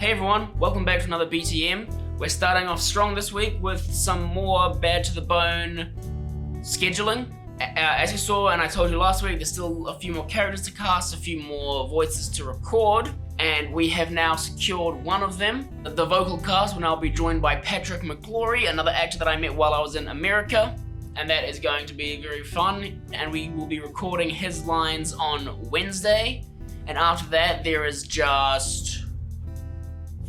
Hey everyone, welcome back to another BTM. We're starting off strong this week with some more bad to the bone scheduling. As you saw and I told you last week, there's still a few more characters to cast, a few more voices to record, and we have now secured one of them. The vocal cast will now be joined by Patrick McGlory, another actor that I met while I was in America, and that is going to be very fun, and we will be recording his lines on Wednesday, and after that there is just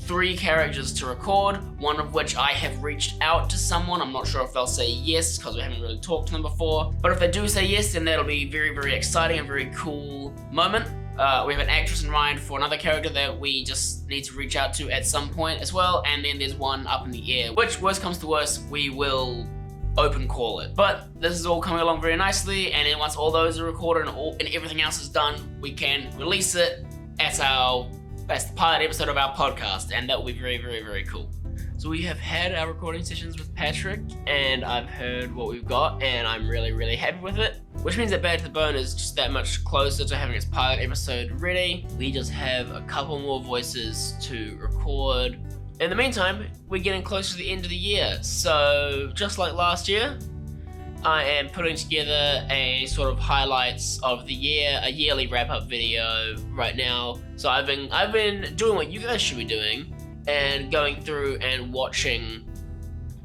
3 characters to record, one of which I have reached out to someone. I'm not sure if they'll say yes because we haven't really talked to them before, but if they do say yes, then that'll be very, very exciting and very cool moment. We have an actress in mind for another character that we just need to reach out to at some point as well, and then there's one up in the air, which worst comes to worst, we will open call it. But this is all coming along very nicely, and then once all those are recorded and everything else is done, we can release it as the pilot episode of our podcast, and that will be very, very, very cool. So we have had our recording sessions with Patrick, and I've heard what we've got, and I'm really, really happy with it, which means that Bad to the Bone is just that much closer to having its pilot episode ready. We just have a couple more voices to record. In the meantime, we're getting close to the end of the year, so just like last year, I am putting together a sort of highlights of the year, a yearly wrap-up video right now. So I've been doing what you guys should be doing and going through and watching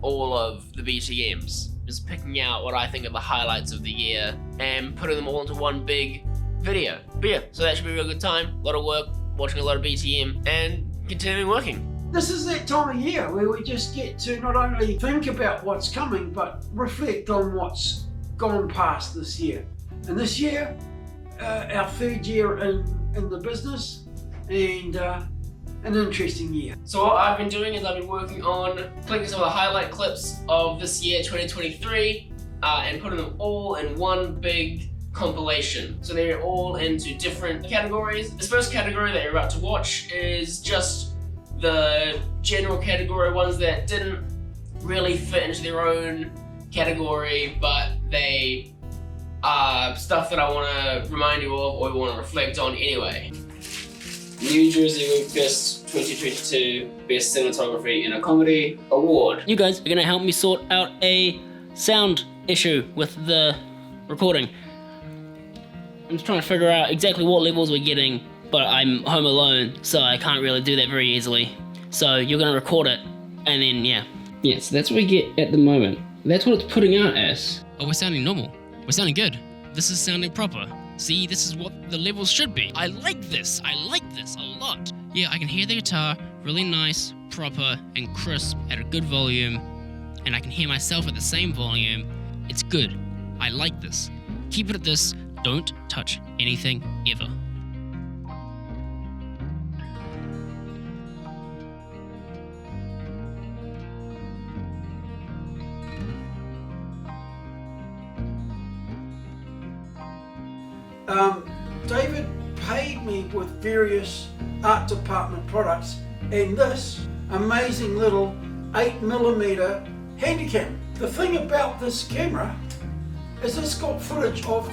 all of the BTMs, just picking out what I think are the highlights of the year and putting them all into one big video. But yeah, so that should be a real good time, a lot of work, watching a lot of BTM and continuing working. This is that time of year where we just get to not only think about what's coming, but reflect on what's gone past this year. And this year, our 3rd year in the business, and an interesting year. So what I've been doing is I've been working on clicking some of the highlight clips of this year, 2023, and putting them all in one big compilation. So they're all into different categories. This first category that you're about to watch is just the general category ones that didn't really fit into their own category, but they are stuff that I want to remind you of or we want to reflect on anyway. New Jersey Week Fest 2022 Best Cinematography in a Comedy Award. You guys are going to help me sort out a sound issue with the recording. I'm just trying to figure out exactly what levels we're getting, but I'm home alone, so I can't really do that very easily. So you're gonna record it, and then yeah. Yeah, so that's what we get at the moment. That's what it's putting out as. Oh, we're sounding normal. We're sounding good. This is sounding proper. See, this is what the levels should be. I like this a lot. Yeah, I can hear the guitar really nice, proper, and crisp at a good volume, and I can hear myself at the same volume. It's good. I like this. Keep it at this. Don't touch anything ever. David paid me with various art department products and this amazing little 8mm Handycam. The thing about this camera is it's got footage of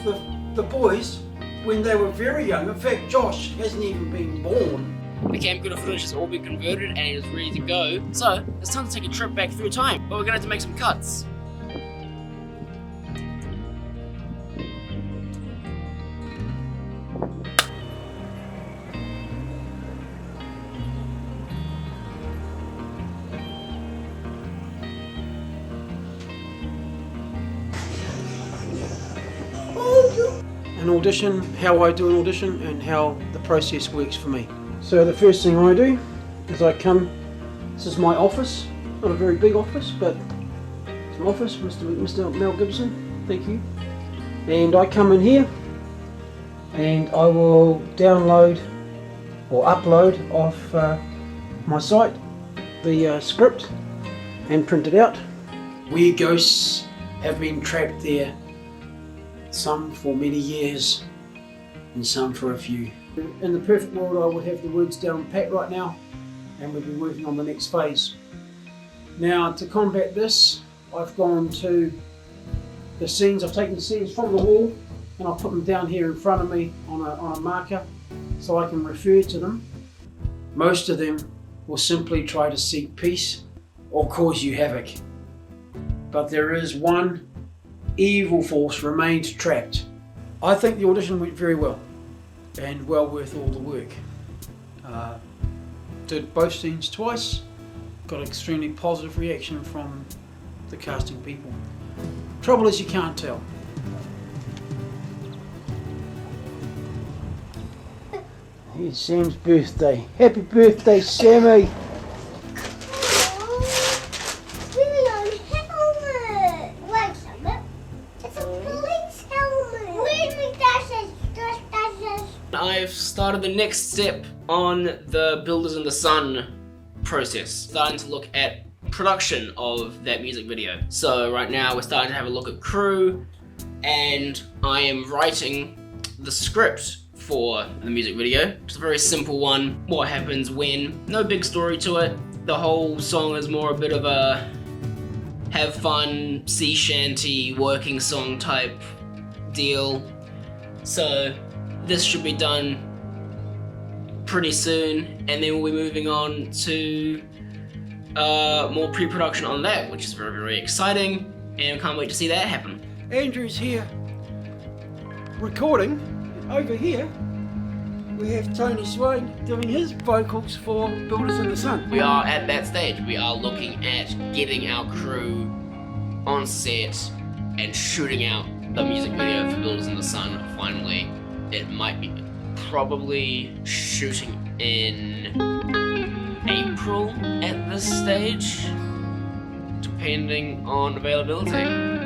the boys when they were very young. In fact, Josh hasn't even been born. The camcorder footage has all been converted and it is ready to go. So it's time to take a trip back through time, but we're gonna have to make some cuts. An audition, how I do an audition and how the process works for me. So the first thing I do is I come, this is my office, not a very big office, but it's my office, Mr. Mel Gibson, thank you. And I come in here and I will download or upload off my site the script and print it out. Where ghosts have been trapped there, some for many years and some for a few. In the perfect world I would have the words down pat right now and we'd be working on the next phase. Now to combat this, I've gone to the scenes, I've taken the scenes from the wall and I'll put them down here in front of me on a marker so I can refer to them. Most of them will simply try to seek peace or cause you havoc. But there is one evil force remains trapped. I think the audition went very well and well worth all the work. Did both scenes twice, got extremely positive reaction from the casting people. Trouble is you can't tell. Here's Sam's birthday. Happy birthday, Sammy! I've started the next step on the Builders in the Sun process, starting to look at production of that music video. So right now we're starting to have a look at crew, and I am writing the script for the music video. It's a very simple one. What happens when, no big story to it. The whole song is more a bit of a have fun, sea shanty, working song type deal. So this should be done pretty soon, and then we'll be moving on to more pre-production on that, which is very, very exciting, and can't wait to see that happen. Andrew's here recording. Over here we have Tony Swain doing his vocals for Builders in the Sun. We are at that stage. We are looking at getting our crew on set and shooting out the music video for Builders in the Sun finally. It might be probably shooting in April at this stage, depending on availability.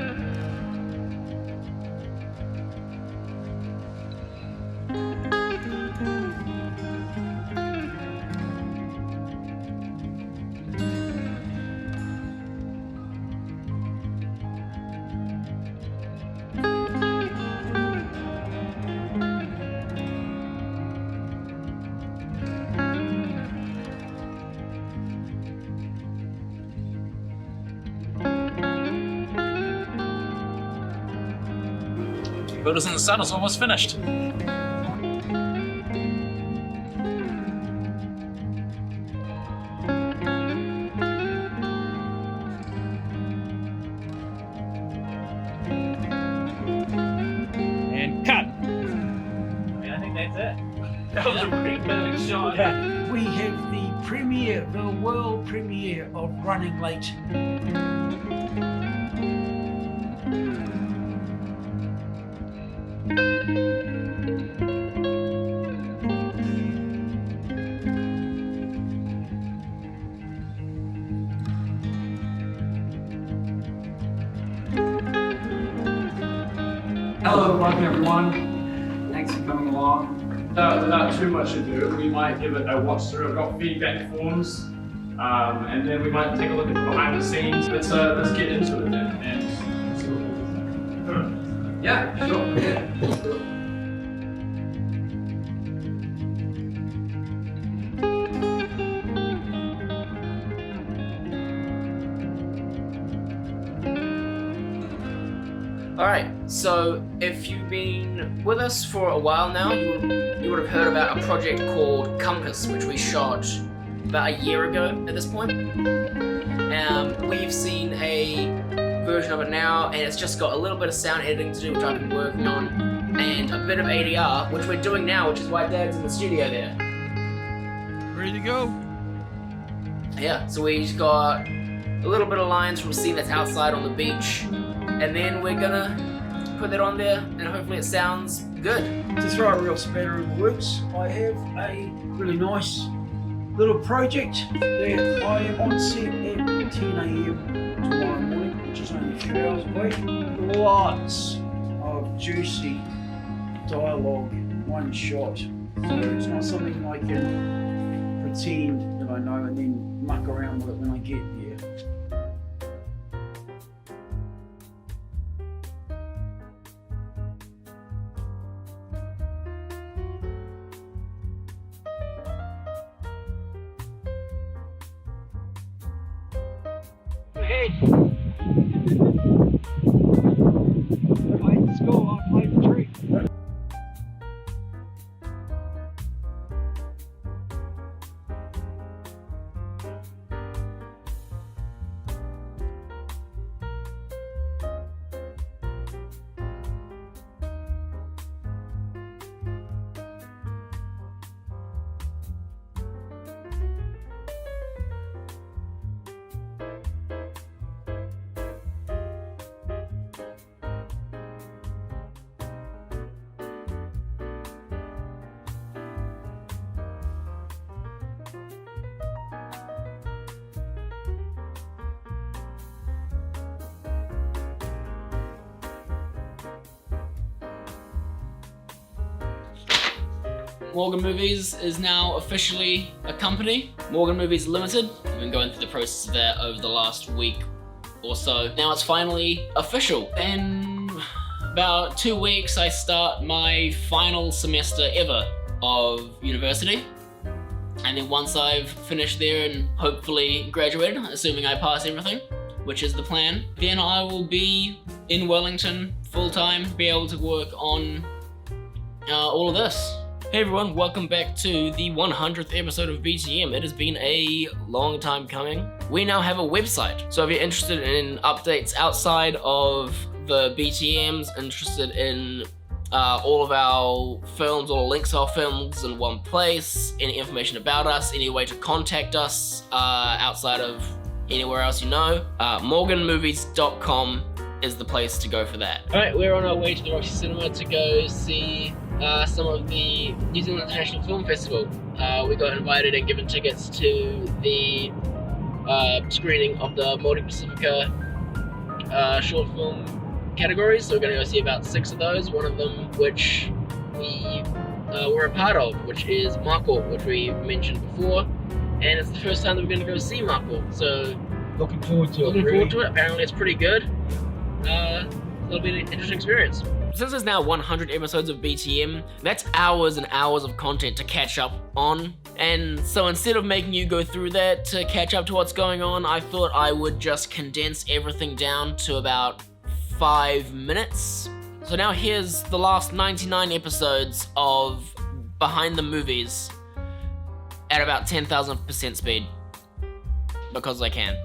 Builders in the Sun is almost finished. And cut. I think that's it. That was a pretty perfect shot. We have the premiere, the world premiere of Running Late. Hello, welcome everyone. Thanks for coming along. Without too much ado, we might give it a watch through. I've got feedback forms, and then we might take a look at the behind the scenes. Let's get into it then and see what we think. Yeah, sure. Yeah, let's do it. Alright, so if you've been with us for a while now, you would have heard about a project called Compass, which we shot about a year ago at this point. We've seen a version of it now, and it's just got a little bit of sound editing to do, which I've been working on, and a bit of ADR, which we're doing now, which is why Dad's in the studio there. Ready to go? Yeah, so we've got a little bit of lines from a scene that's outside on the beach, and then we're gonna put that on there, and hopefully it sounds good. To throw a real spanner in the works, I have a really nice little project that I am on set at 10 AM tomorrow morning, which is only a few hours away. Lots of juicy dialogue, one shot. So it's not something I can pretend that I know and then muck around with it when I get there. Let's go, I'll play the tree. Morgan Movies is now officially a company, Morgan Movies Limited. We've been going through the process of that over the last week or so. Now it's finally official. In about 2 weeks, I start my final semester ever of university. And then once I've finished there and hopefully graduated, assuming I pass everything, which is the plan, then I will be in Wellington full-time, be able to work on all of this. Hey everyone, welcome back to the 100th episode of BTM. It has been a long time coming. We now have a website, so if you're interested in updates outside of the BTMs, interested in all of our films, all the links to our films in one place, any information about us, any way to contact us outside of anywhere else you know, morganmovies.com is the place to go for that. Alright, we're on our way to the Roxy Cinema to go see some of the New Zealand International Film Festival. We got invited and given tickets to the screening of the Māori Pacifica short film categories, so we're going to go see about 6 of those, one of them which we were a part of, which is Mako, which we mentioned before, and it's the first time that we're going to go see Mako, so Looking forward to it. Apparently it's pretty good. It'll be an interesting experience. Since there's now 100 episodes of BTM, that's hours and hours of content to catch up on. And so instead of making you go through that to catch up to what's going on, I thought I would just condense everything down to about 5 minutes. So now here's the last 99 episodes of Behind the Movies at about 10,000% speed. Because I can.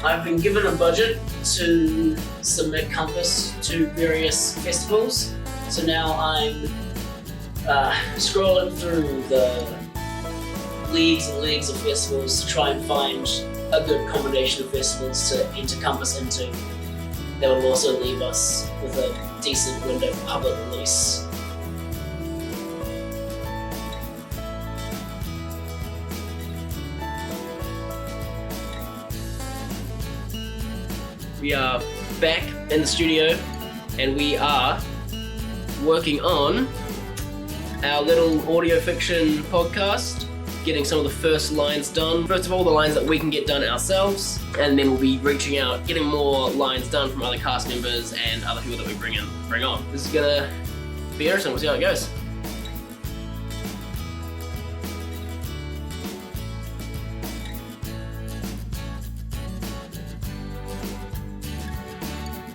I've been given a budget to submit Compass to various festivals, so now I'm scrolling through the leagues and leagues of festivals to try and find a good combination of festivals to enter Compass into that will also leave us with a decent window for public release. We are back in the studio and we are working on our little audio fiction podcast, getting some of the first lines done. First of all, the lines that we can get done ourselves, and then we'll be reaching out, getting more lines done from other cast members and other people that we bring on. This is gonna be interesting. We'll see how it goes.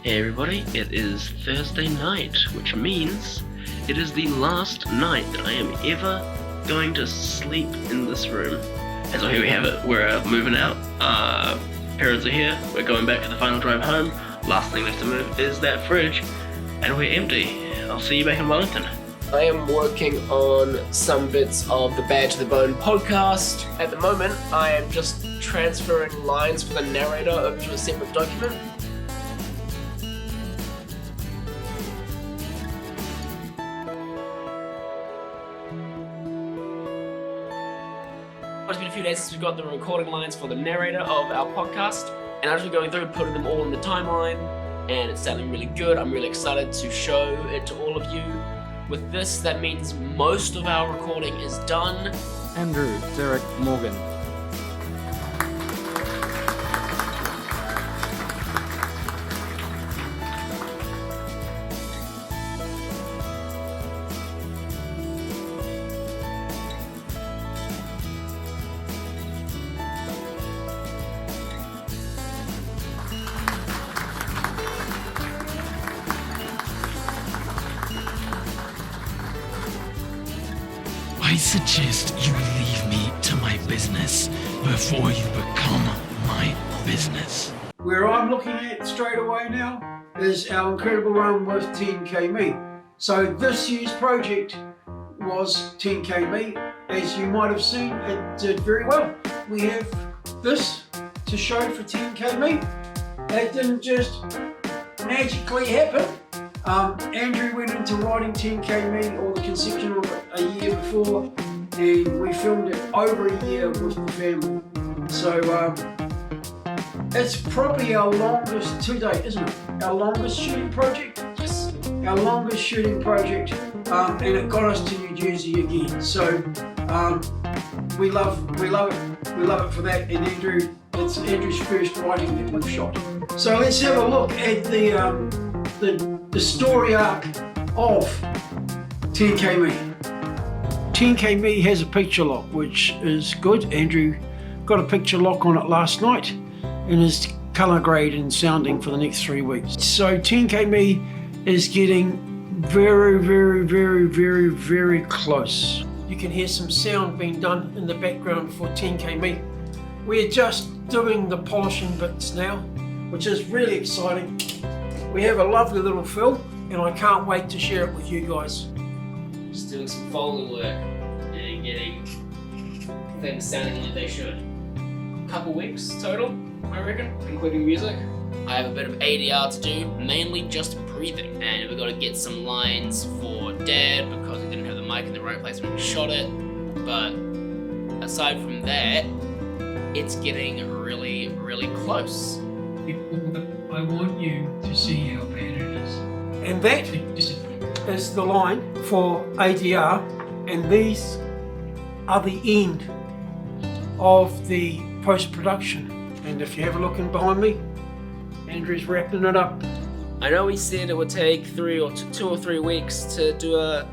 Hey everybody, it is Thursday night, which means it is the last night that I am ever going to sleep in this room. And so here we have it, we're moving out, parents are here, we're going back to the final drive home. Last thing left to move is that fridge, and we're empty. I'll see you back in Wellington. I am working on some bits of the Bad to the Bone podcast. At the moment, I am just transferring lines for the narrator over to a separate document. It's been a few days since we got the recording lines for the narrator of our podcast, and I've just been going through and putting them all in the timeline, and it's sounding really good. I'm really excited to show it to all of you. With this, that means most of our recording is done. Andrew Derek Morgan. I suggest you leave me to my business before you become my business. Where I'm looking at straight away now is our incredible run with 10K Meat. So this year's project was 10K Meat. As you might have seen, it did very well. We have this to show for 10K Meat. It didn't just magically happen. Andrew went into writing 10K Meat, or the conception of it, a year before, and we filmed it over a year with the family. So it's probably our longest to date, isn't it? Our longest shooting project. Yes. Our longest shooting project, and it got us to New Jersey again. So we love it for that. And Andrew, it's Andrew's first writing that we've shot. So let's have a look at the story arc of 10K Me. 10K Me has a picture lock, which is good. Andrew got a picture lock on it last night and is colour grade and sounding for the next 3 weeks. So 10K Me is getting very, very, very, very, very close. You can hear some sound being done in the background for 10K Me. We're just doing the polishing bits now, which is really exciting. We have a lovely little fill, and I can't wait to share it with you guys. Just doing some folding work and getting things sounding like they should. Couple weeks total, I reckon, including music. I have a bit of ADR to do, mainly just breathing, and we've got to get some lines for Dad because he didn't have the mic in the right place when we shot it. But aside from that, it's getting really, really close. I want you to see how bad it is. And that is the line for ADR, and these are the end of the post-production. And if you have a look in behind me, Andrew's wrapping it up. I know we said it would take 2 or 3 weeks to do a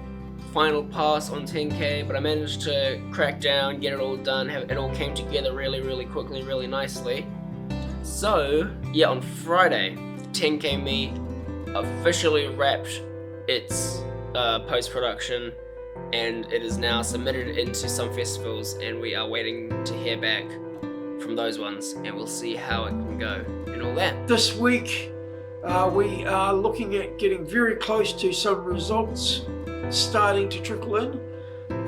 final pass on 10K, but I managed to crack down, get it all done, it all came together really, really quickly, really nicely. So, yeah, on Friday, 10K Me officially wrapped its post-production, and it is now submitted into some festivals, and we are waiting to hear back from those ones, and we'll see how it can go and all that. This week we are looking at getting very close to some results starting to trickle in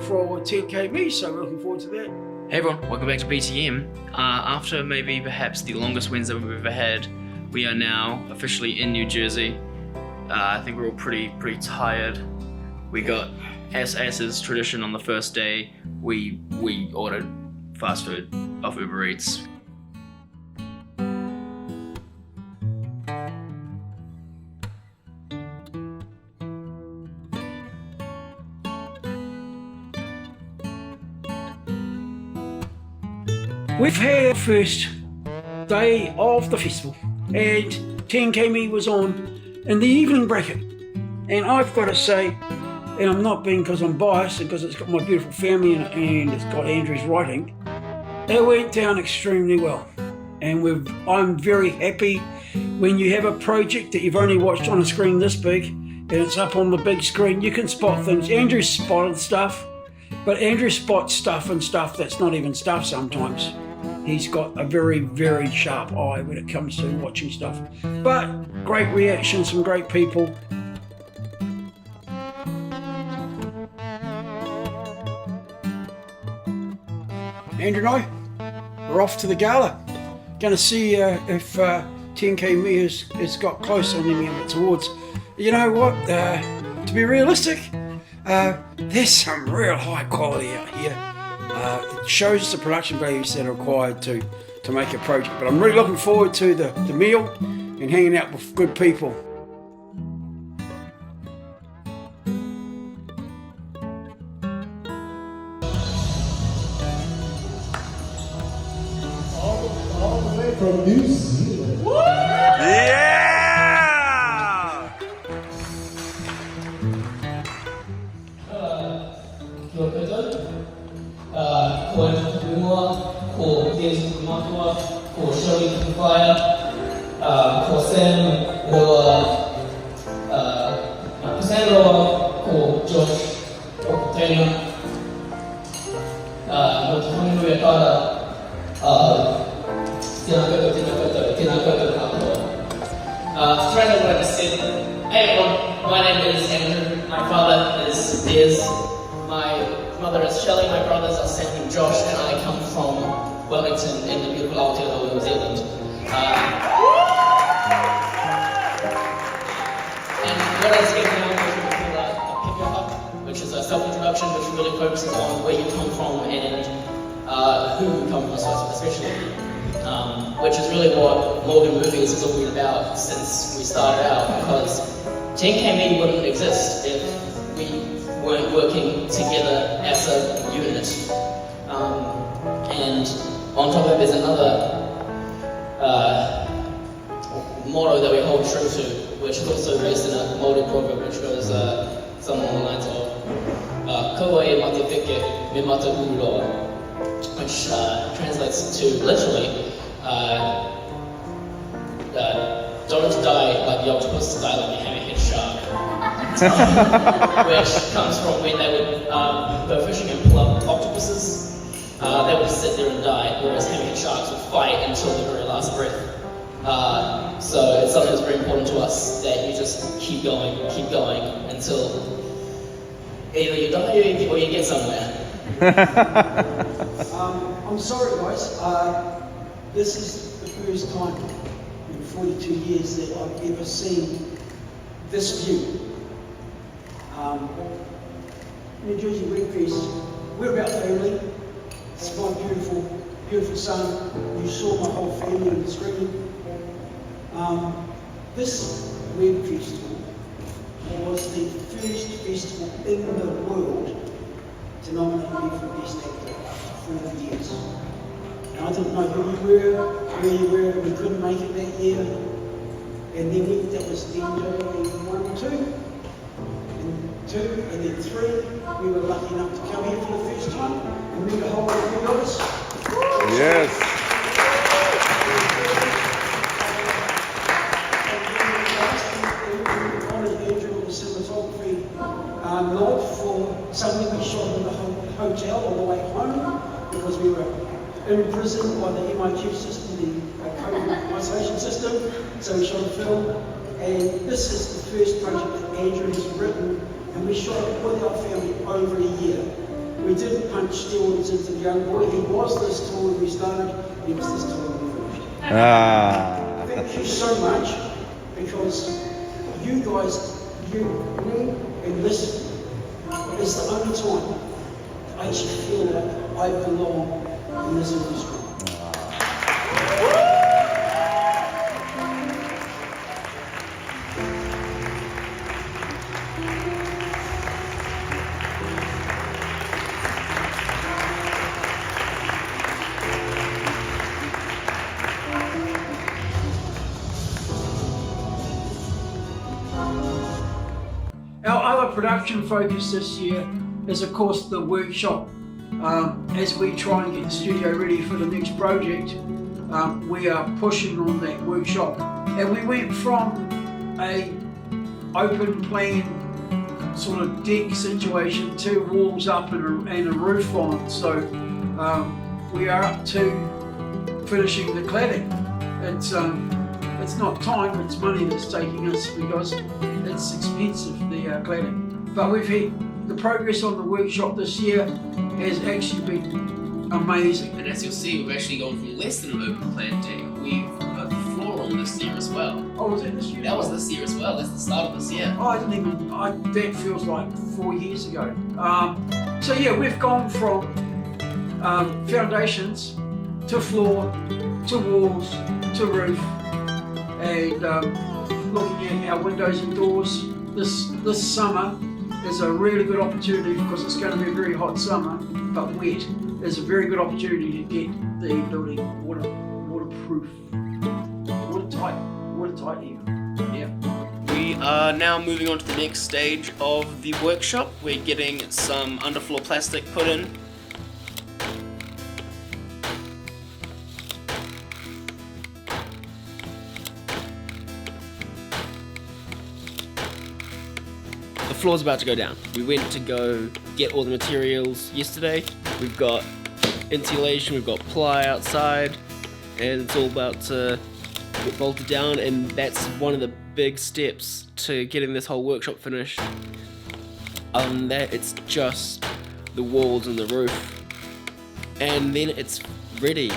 for 10K Me, so we're looking forward to that. Hey everyone, welcome back to BTM. After maybe perhaps the longest Wednesday we've ever had, we are now officially in New Jersey. I think we're all pretty tired. We got, as is tradition on the first day, we ordered fast food off Uber Eats. We've had our first day of the festival, and 10K Me was on in the evening bracket, and I've got to say, and I'm not being because I'm biased and because it's got my beautiful family in it and it's got Andrew's writing, it went down extremely well, and I'm very happy when you have a project that you've only watched on a screen this big and it's up on the big screen. You can spot things. Andrew spotted stuff, but Andrew spots stuff and stuff that's not even stuff sometimes. He's got a very, very sharp eye when it comes to watching stuff. But great reaction, some great people. Andrew and I, we're off to the gala. Going to see if 10K Me has got close on any of its awards. You know what? To be realistic, there's some real high quality out here. It shows the production values that are required to make a project. But I'm really looking forward to the meal and hanging out with good people. All the way from New Zealand. Ko Tukunua, ko James Matua, ko Shirley Kufaya, ko Sam Roa, ko Josh Okutena, no te hongu e kara, tēnā koutou katoa. To try to what I just said, hey everyone, my name is Andrew, my father is Des, my mother is Shelley, my brothers are Sam and Josh, and I come from Wellington in the beautiful Aotearoa, New Zealand. And what I speak now is what we call a Pepper, which is a self-introduction which really focuses on where you come from and who you come from, especially. Which is really what Morgan Movies has all been about since we started out, because 10K Me wouldn't exist if we weren't working together as a unit. And on top of it, there's another motto that we hold true to, which is also based in a Māori proverb, which goes something along the lines of Kaua e mate peke me mata uroa, which translates to literally don't die like the octopus, die like the hammerhead shark. Which comes from when they would go fishing and pull up octopuses. They would sit there and die, whereas hammerhead sharks would fight until the very last breath. So it's something that's very important to us, that you just keep going until either you die or you get somewhere. I'm sorry guys, this is the first time in 42 years that I've ever seen this view. New Jersey Webfest, we're about family. It's my beautiful, beautiful son. You saw my whole family on the screen. This Web Festival was the first festival in the world to nominate me for Best Actor for 4 years. Now, I didn't know who you were, where you were, we couldn't make it that year. And then that was DJ 1, 2, and 2, and then 3. We were lucky enough to come here for the first time and meet a whole lot of you guys. Yes. Nod for something we shot in the hotel on the way home, because we were imprisoned by the MIQ system, the COVID isolation system. So we shot a film, and this is the first project that Andrew has written, and we shot it with our family over a year. We didn't punch steroids into the young boy. He was this tall when we started, he was this tall when we finished. Thank you so much, because you guys, you, me, and this is the only time I actually feel like I belong in this industry. Our other production focus this year is, of course, the workshop. As we try and get the studio ready for the next project, we are pushing on that workshop. And we went from a open plan sort of deck situation to walls up and a roof on. So we are up to finishing the cladding. It's not time, it's money that's taking us, because it's expensive, the cladding. But we've had the progress on the workshop this year has actually been amazing. And as you'll see, we've actually gone from less than an open plan deck. We've put the floor on this year as well. Oh, was it this year? That was this year as well. That's the start of this year. Oh, that feels like 4 years ago. So yeah, we've gone from foundations to floor, to walls, to roof, and looking at our windows and doors. This summer is a really good opportunity, because it's going to be a very hot summer, but wet. There's a very good opportunity to get the building waterproof, watertight even. Yeah. We are now moving on to the next stage of the workshop. We're getting some underfloor plastic put in. The floor's about to go down. We went to go get all the materials yesterday. We've got insulation, we've got ply outside, and it's all about to get bolted down, and that's one of the big steps to getting this whole workshop finished. Other than that, it's just the walls and the roof, and then it's ready,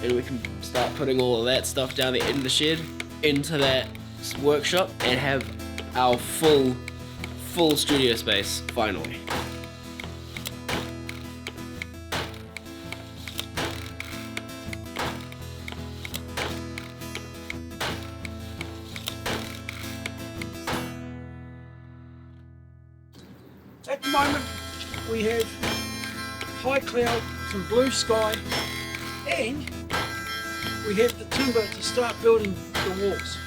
and we can start putting all of that stuff down there in the shed into that workshop and have our full studio space finally. At the moment, we have high cloud, some blue sky, and we have the timber to start building the walls.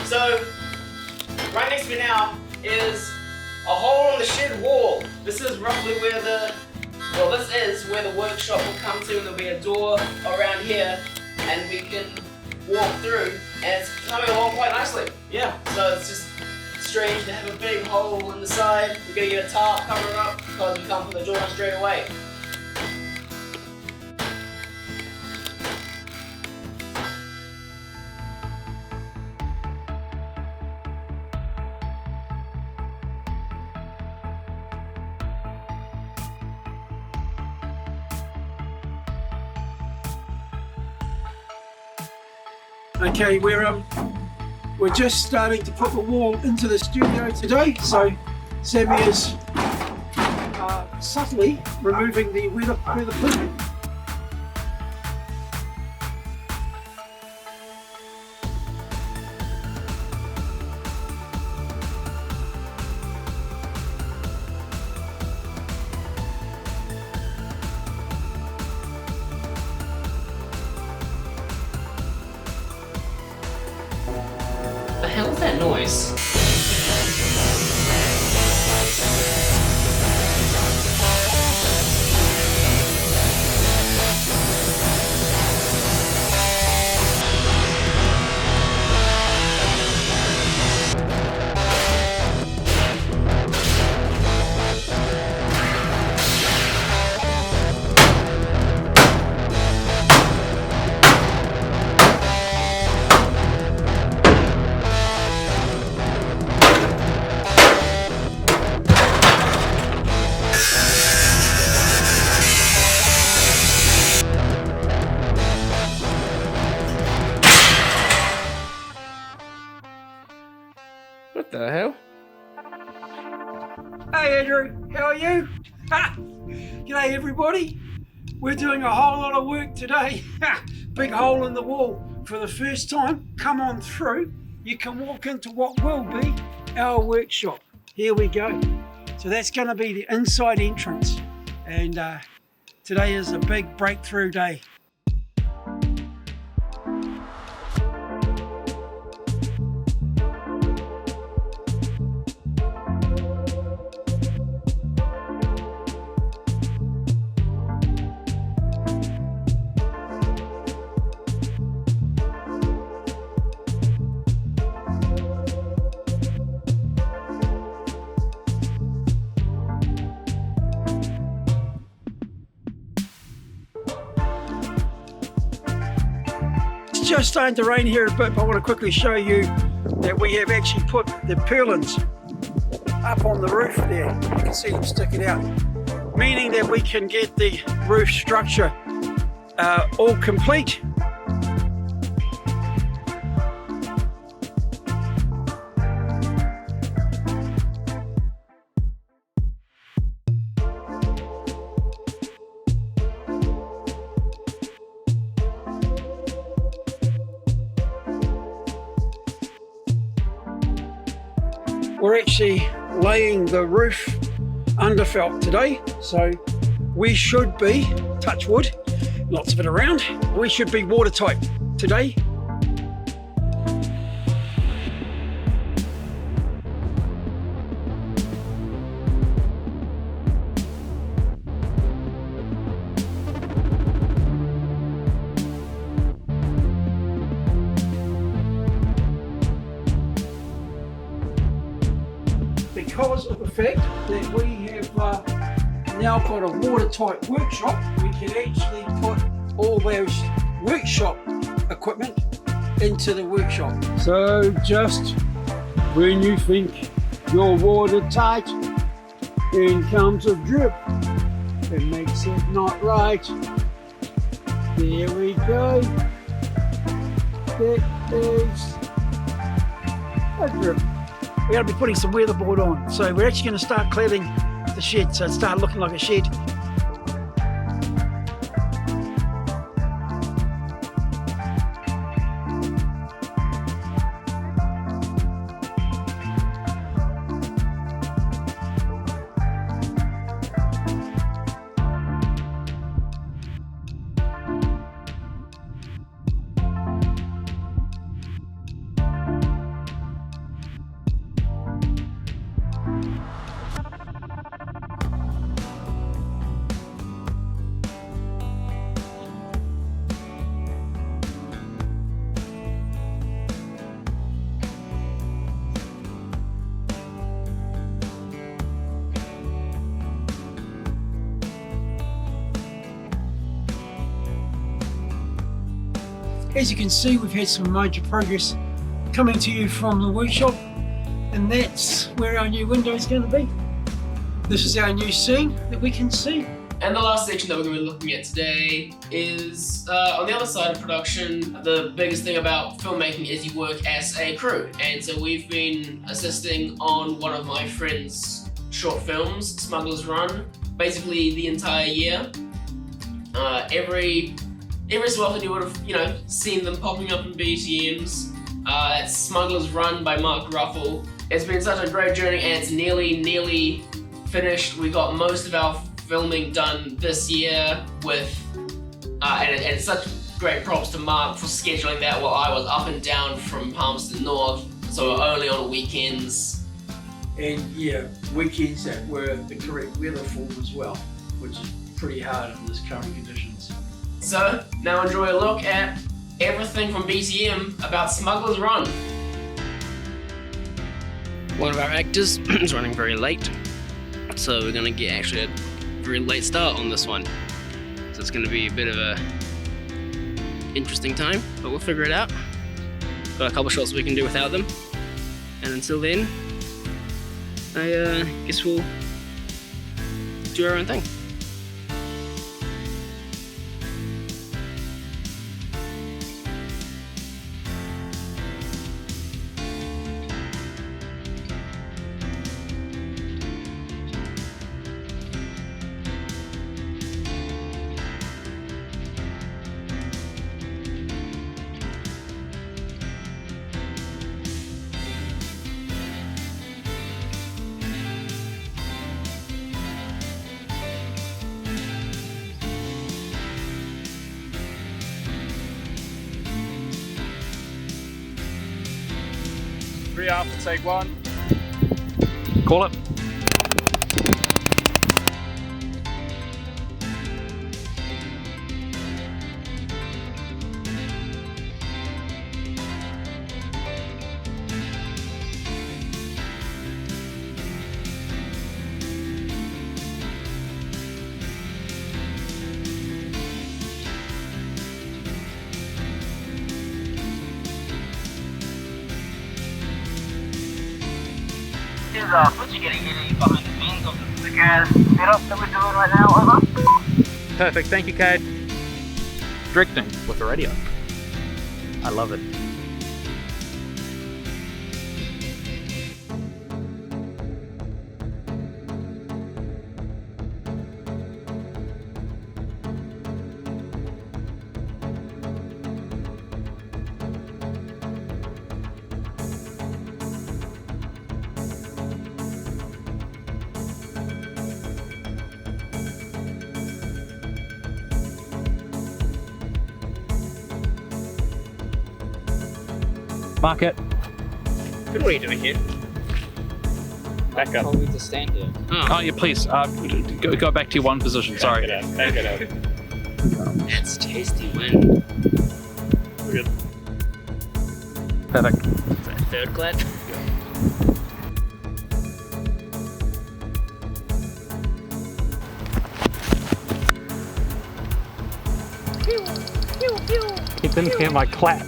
So, right next to me now is a hole in the shed wall. This is roughly where this is where the workshop will come to, and there'll be a door around here, and we can walk through, and it's coming along quite nicely. Yeah, so it's just strange to have a big hole in the side. We're gonna get a tarp cover it up, because we can't put the door on straight away. Okay, we're just starting to put the wall into the studio today, so Sammy is subtly removing the weather pin. The hell is that noise? G'day everybody. We're doing a whole lot of work today. Big hole in the wall. For the first time, come on through. You can walk into what will be our workshop. Here we go. So that's going to be the inside entrance. And today is a big breakthrough day. It's just starting to rain here a bit, but I want to quickly show you that we have actually put the purlins up on the roof there. You can see them sticking out, meaning that we can get the roof structure all complete. We're actually laying the roof underfelt today, so we should be, touch wood, lots of it around, we should be watertight today. Because of the fact that we have now got a watertight workshop, we can actually put all those workshop equipment into the workshop. So just when you think you're watertight, in comes a drip. It makes it not right. There we go. That is a drip. We're going to be putting some weatherboard on, so we're actually going to start cladding the shed, so it start looking like a shed. As you can see, we've had some major progress coming to you from the workshop, and that's where our new window is going to be. This is our new scene that we can see. And the last section that we're going to be looking at today is on the other side of production. The biggest thing about filmmaking is you work as a crew, and so we've been assisting on one of my friend's short films, Smuggler's Run, basically the entire year. Every so often you would have, seen them popping up in BTMs. It's Smuggler's Run by Mark Ruffle. It's been such a great journey, and it's nearly finished. We got most of our filming done this year with, and it's such great props to Mark for scheduling that while I was up and down from Palmerston North, so only on weekends. And yeah, weekends that were the correct weather form as well, which is pretty hard in this current conditions. So, now enjoy a look at everything from BTM about Smuggler's Run. One of our actors is running very late, so we're going to get actually a very late start on this one. So it's going to be a bit of a interesting time, but we'll figure it out. Got a couple shots we can do without them, and until then, I guess we'll do our own thing. 3 after take 1. Call it. Butch getting any behind the scenes of the gas setup that we're doing right now, over. Perfect, thank you, Cade. Drifting with the radio. I love it. Mark it. What are you doing here? Back up. Told me to stand here. Oh, yeah, please. Go back to your one position. Sorry. Back it out. That's tasty wind. We're good. Perfect. Is that third clap? He didn't hear my clap.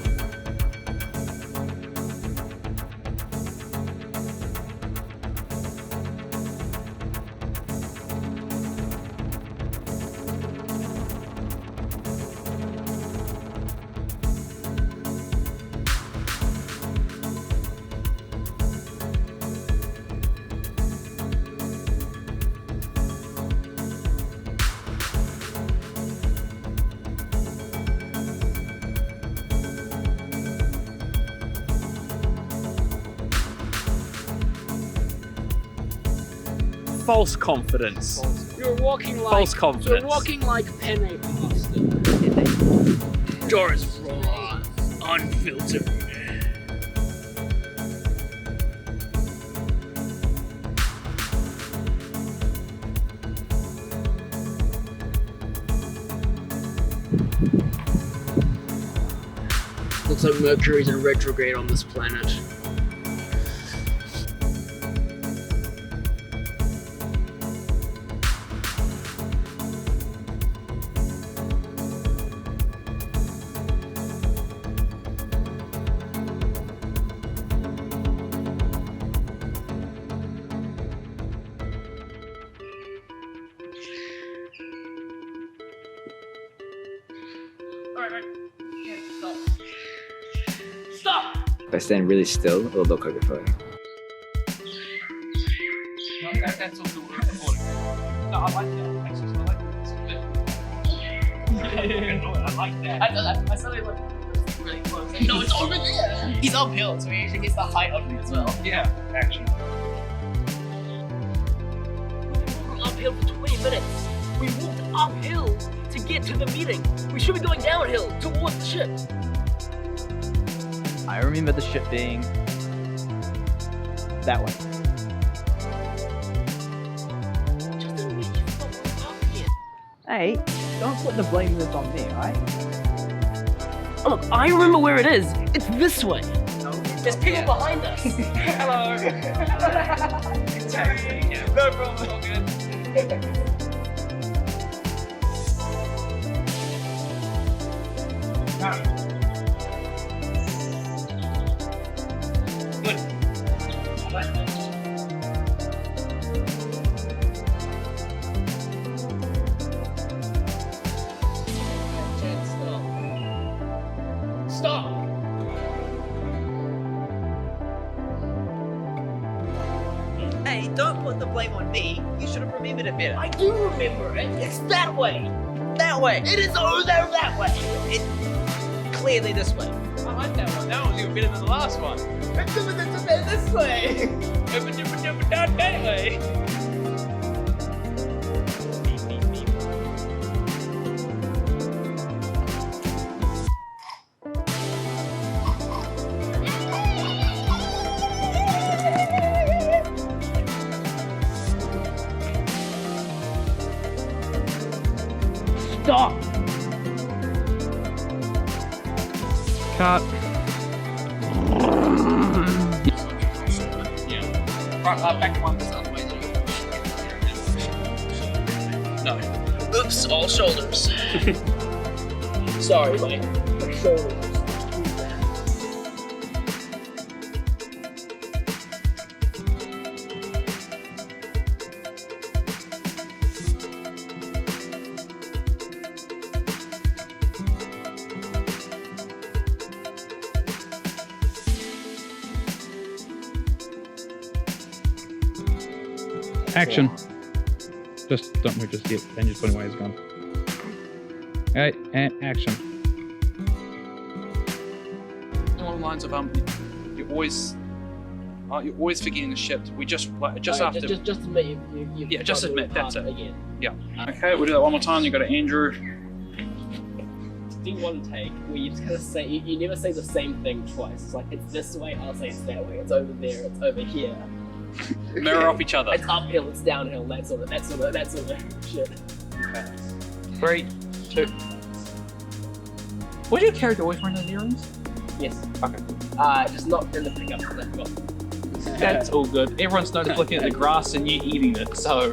False confidence. You're walking like False confidence. You're walking like penne pasta. Jaw is raw, unfiltered. Looks like Mercury's in retrograde on this planet. If I stand really still, it'll look like a photo. That's also recording. No, I like that. Actually, I like that. I like that. I suddenly like really close. No, it's over there. He's uphill, so he usually gets the height of me as well. Yeah, actually. Uphill for 20 minutes. We walked uphill to get to the meeting. We should be going downhill towards the ship. I remember the ship being that way. Just didn't make you feel up yet. Hey, don't put the blame this on me, alright? Oh, look, I remember where it is. It's this way. There's people behind us. Hello. No problem. All good. Stop. Hey, don't put the blame on me. You should have remembered it better. I do remember it. It's that way. That way. It is over there that way. It's clearly this way. I like that one. That one's even better than the last one. This way. Down that way. Stop! Cut. Yeah. Right, back to one. No. Oops, all shoulders. Sorry, mate. My shoulders. Action. Just don't move just yet. Then just put away his gun. Alright, and action. Along the lines of you're always forgetting the ship. We just after. Just admit you Yeah, just admit, that's it. Again. Yeah. Okay, we'll do that one more time. You go to Andrew. Do one take where you just kind of say you never say the same thing twice. It's like it's this way, I'll say it's that way. It's over there, it's over here. Mirror off each other. It's uphill, it's downhill. That sort of shit. Okay. 3, 2. Was your character always wearing those earrings? Yes. Okay. Just not in the pickup because I forgot. That's all good. Everyone's noticed looking at the grass and you eating it, so.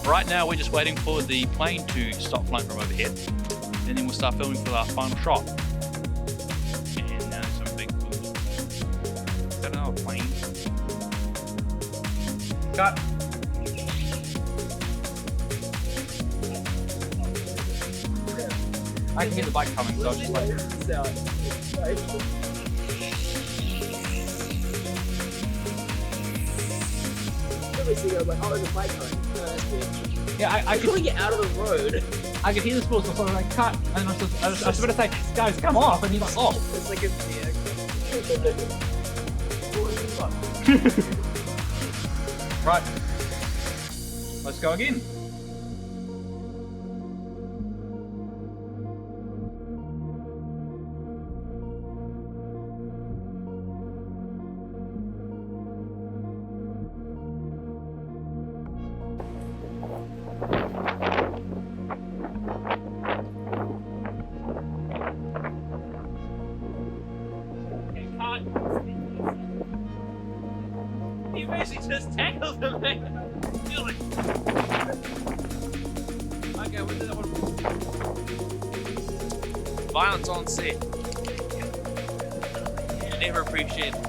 Right now, we're just waiting for the plane to stop flying from overhead, and then we'll start filming for our final shot. And now some big. Is that another plane? Cut. I can hear the bike coming, so I'll just wait. Yeah, I couldn't get out of the road. I could hear the sports before I like cut, and I was about to say, guys, come off, and he's like, oh. It's like Right. Let's go again. You basically just tackled him, man. Okay, we'll do that one. Violence on set. Never appreciate it.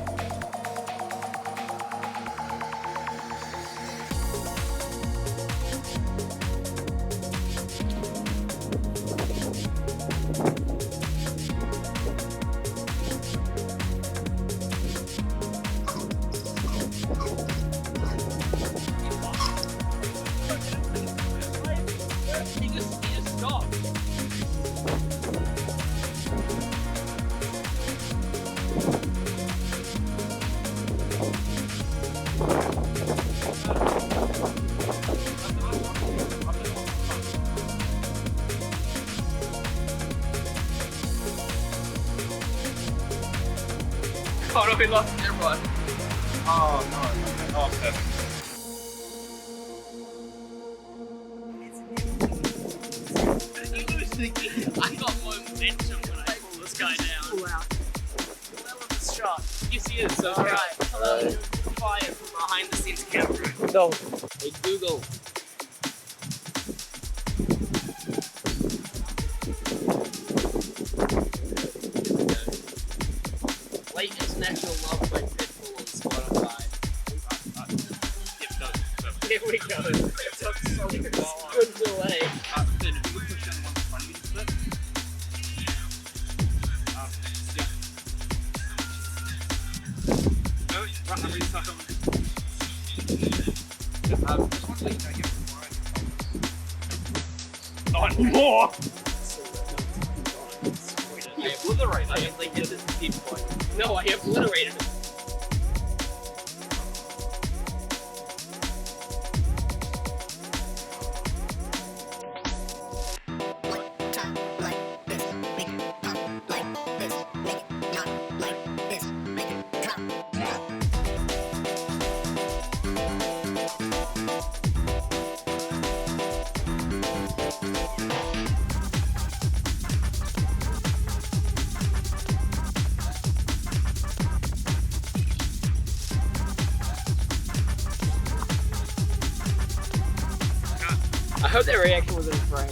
He just stopped. Oh no, we lost everyone. Oh no. Oh, perfect. I got momentum when I pulled this guy down. Wow. I love this shot. Yes, he is. So right. Hello. Fire from behind the scenes camera. No. Hey, Google. Late International Love by Pitbull on Spotify. Here we go. It took so long. Good delay. Not more! I obliterated. I like hit this deep point. No, I obliterated him. I hope that reaction was in frame.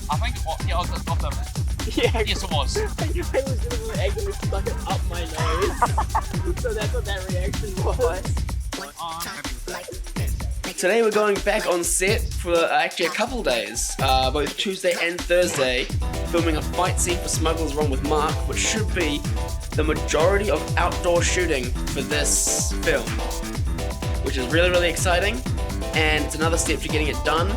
I think it was. Yeah, I was off of it. Yeah. Yes, it was. I was gonna actually stuck it up my nose. So that's what that reaction was. Today we're going back on set for actually a couple days, both Tuesday and Thursday, filming a fight scene for Smuggler's Run with Mark, which should be the majority of outdoor shooting for this film, which is really, really exciting, and it's another step to getting it done.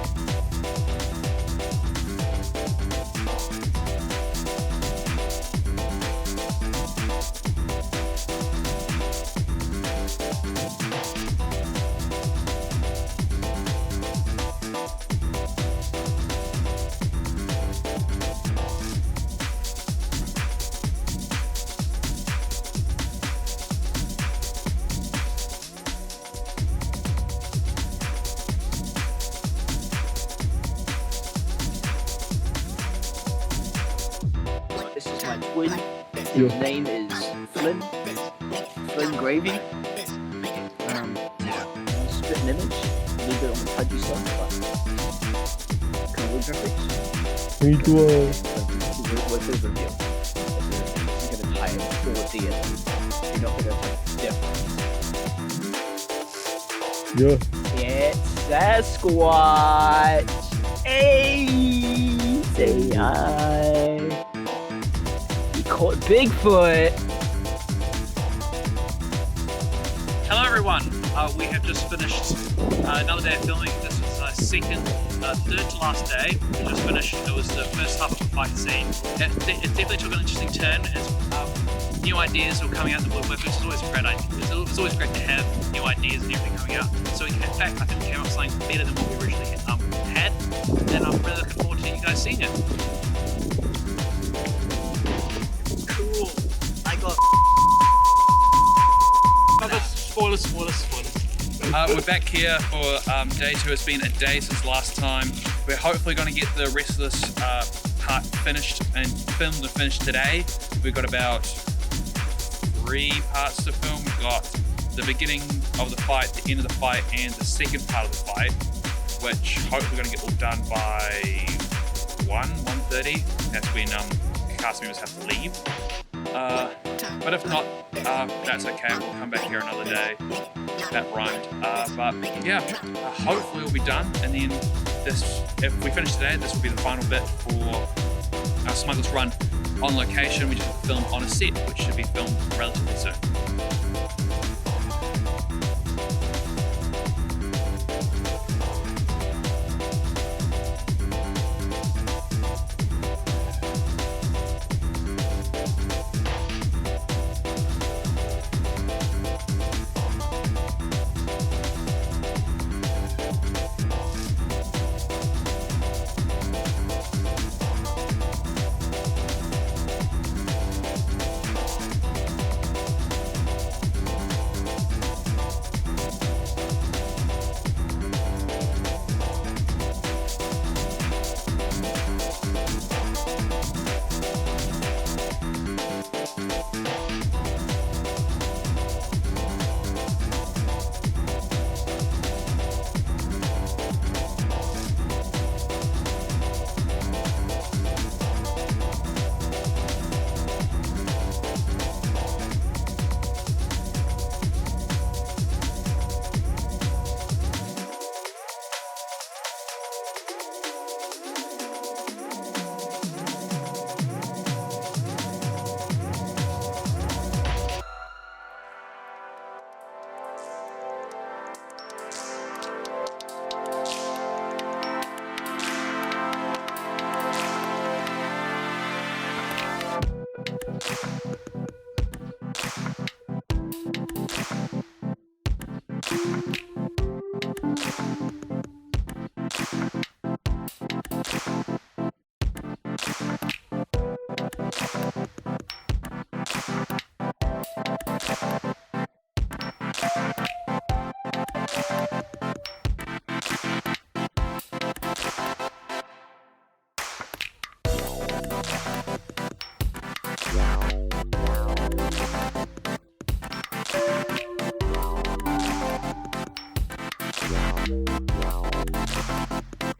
This is my twin. His name is Flynn. Flynn Gravy. Spit an image. A little bit on the pudgy stuff, but kind of wood graphics. What's his review? You're gonna tie it forward to you. You're not gonna Yeah. It's Sasquatch. Hey, say hi. He caught Bigfoot. Hello everyone, we have just finished another day of filming. This is our third to last day. We just finished, it was the first half of a fight scene. It definitely took an interesting turn as new ideas were coming out of the woodwork, which is always a great idea. It's always great to have new ideas and everything coming out. So in fact, I think we came up with something better than what we originally had, and I'm really looking forward to you guys seeing it. Cool. I got. Spoilers. We're back here for day 2. It's been a day since last time. We're hopefully going to get the rest of this part finished and filmed and finished today. We've got about 3 parts to film. We've got the beginning of the fight, the end of the fight, and the second part of the fight, which hopefully we're going to get all done by 1:30. That's when cast members have to leave. But if not, that's okay. We'll come back here another day. That rhymed. But yeah, hopefully we'll be done. And then if we finish today, this will be the final bit for our Smuggler's Run on location. We just film on a set, which should be filmed relatively soon.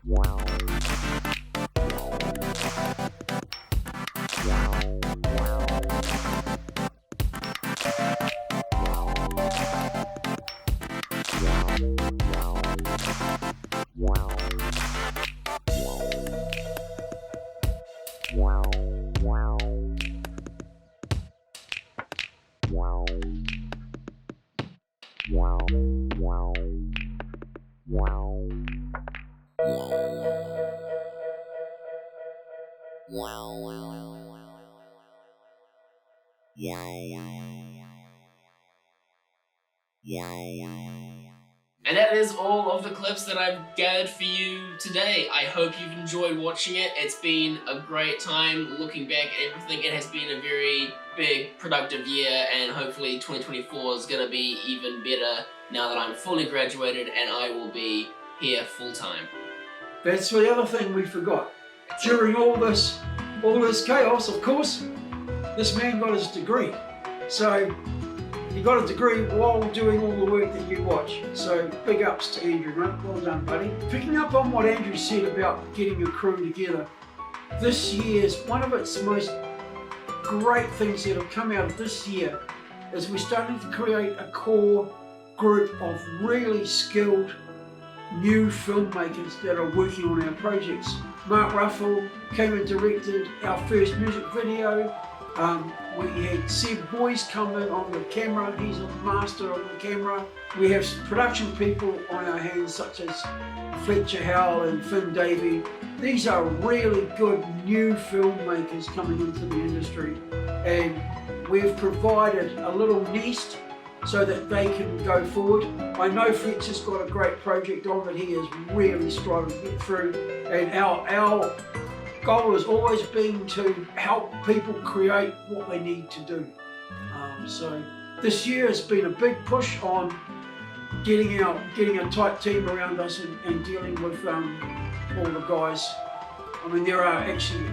Wow. And that is all of the clips that I've gathered for you today. I hope you've enjoyed watching it. It's been a great time looking back at everything. It has been a very big, productive year, and hopefully 2024 is going to be even better now that I'm fully graduated and I will be here full time. That's the other thing we forgot. During all this chaos, of course, this man got his degree. So he got a degree while doing all the work that you watch. So big ups to Andrew, mate. Well done, buddy. Picking up on what Andrew said about getting a crew together, this year's one of its most great things that have come out of this year is we're starting to create a core group of really skilled new filmmakers that are working on our projects. Mark Ruffle came and directed our first music video. We had Seb Boyce come in on the camera. He's a master on the camera. We have some production people on our hands such as Fletcher Howell and Finn Davey. These are really good new filmmakers coming into the industry, and we've provided a little nest so that they can go forward. I know Fletcher's got a great project on that he is really striving to get through, and our goal has always been to help people create what they need to do. So this year has been a big push on getting a tight team around us and dealing with all the guys. I mean, there are actually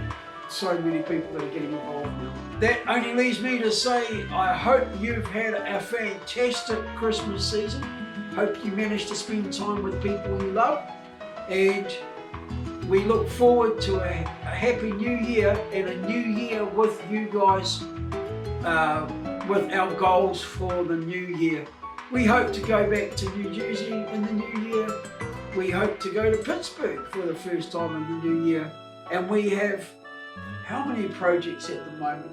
so many people that are getting involved now. That only leaves me to say, I hope you've had a fantastic Christmas season. Hope you managed to spend time with people you love, and we look forward to a happy new year and a new year with you guys, with our goals for the new year. We hope to go back to New Jersey in the new year. We hope to go to Pittsburgh for the first time in the new year. And we have how many projects at the moment?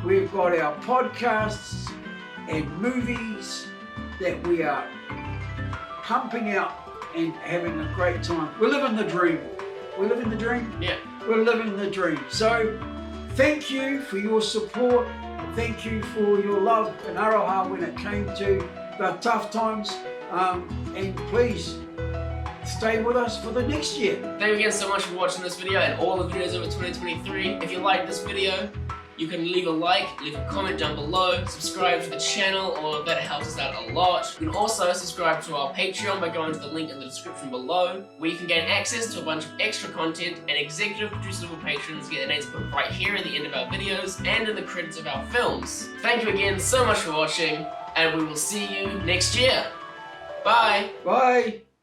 We've got our podcasts and movies that we are pumping out and having a great time. We're living the dream. We're living the dream? Yeah. We're living the dream. So thank you for your support. Thank you for your love and aroha when it came to the tough times. And please stay with us for the next year. Thank you again so much for watching this video and all the videos over 2023. If you like this video, you can leave a like, leave a comment down below, subscribe to the channel, or that helps us out a lot. You can also subscribe to our Patreon by going to the link in the description below, where you can gain access to a bunch of extra content, and executive producers or patrons get their names put right here at the end of our videos and in the credits of our films. Thank you again so much for watching, and we will see you next year. Bye! Bye!